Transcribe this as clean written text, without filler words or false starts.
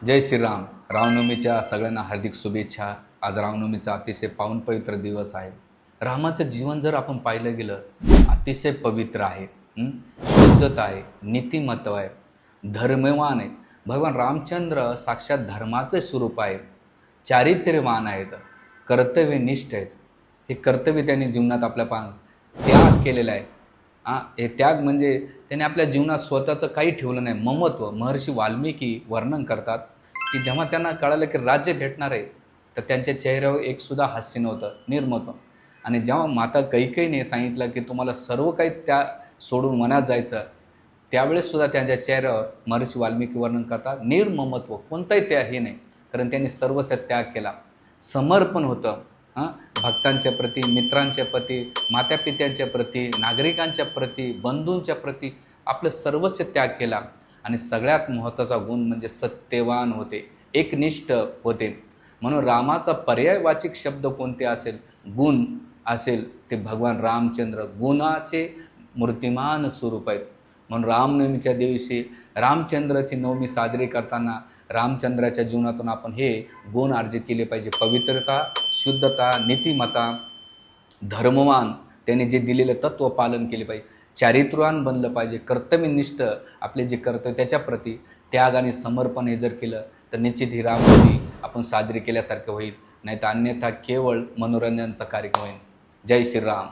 जय श्रीराम. रामनवमीच्या सगळ्यांना हार्दिक शुभेच्छा. आज रामनवमीचा अतिशय पावन पवित्र दिवस आहे. रामाचं जीवन जर आपण पाहिलं गेलं अतिशय पवित्र आहे. शुद्धता आहे, नीतिमत्व आहे, धर्मवान आहे. भगवान रामचंद्र साक्षात धर्माचं स्वरूप आहे. चारित्र्यवान आहेत, कर्तव्यनिष्ठ आहेत. हे कर्तव्य त्यांनी जीवनात आपल्या त्याग केलेला आहे. हे त्याग म्हणजे त्याने आपल्या जीवनात स्वतःचं काही ठेवलं नाही. ममत्व. महर्षी वाल्मिकी वर्णन करतात की जेव्हा त्यांना कळालं की राज्य भेटणार आहे तर त्यांच्या चेहऱ्यावर एक सुद्धा हास्य नव्हतं, निर्मत्व. आणि जेव्हा माता कैकेयीने सांगितलं की तुम्हाला सर्व काही त्या सोडून वनात जायचं, त्यावेळेस सुद्धा त्यांच्या चेहऱ्यावर महर्षी वाल्मिकी वर्णन करतात निर्ममत्व, कोणताही त्याग हे नाही. कारण त्यांनी सर्वस्व त्याग केला. समर्पण होतं. भक्तांच्या प्रती, मित्रांच्या प्रती, मातापित्यांच्या प्रती, नागरिकांच्या प्रती, बंधूंच्या प्रती आपलं सर्वस्व त्याग केला. आणि सगळ्यात महत्त्वाचा गुण म्हणजे सत्यवान होते, एकनिष्ठ होते. म्हणून रामाचा पर्यायवाचिक शब्द कोणते असेल, गुण असेल, ते भगवान रामचंद्र गुणाचे मूर्तिमान स्वरूप आहेत. म्हणून रामनवमीच्या दिवशी रामचंद्राची नवमी साजरी करताना रामचंद्राच्या जीवनातून आपण हे गुण अर्जित केले पाहिजे. पवित्रता, शुद्धता, नीतिमत्ता, धर्मवान, त्याने जे दिलेलं तत्व पालन केले पाहिजे, चारित्र्यवान बनलं पाहिजे, कर्तव्यनिष्ठ आपले जे कर्तव्य त्याच्या प्रती त्याग आणि समर्पण हे जर केलं तर निश्चित ही रामनवमी आपण साजरी केल्यासारखं होईल. नाही तर अन्यथा केवळ मनोरंजनाचा कार्यक्रम होईल. जय श्रीराम.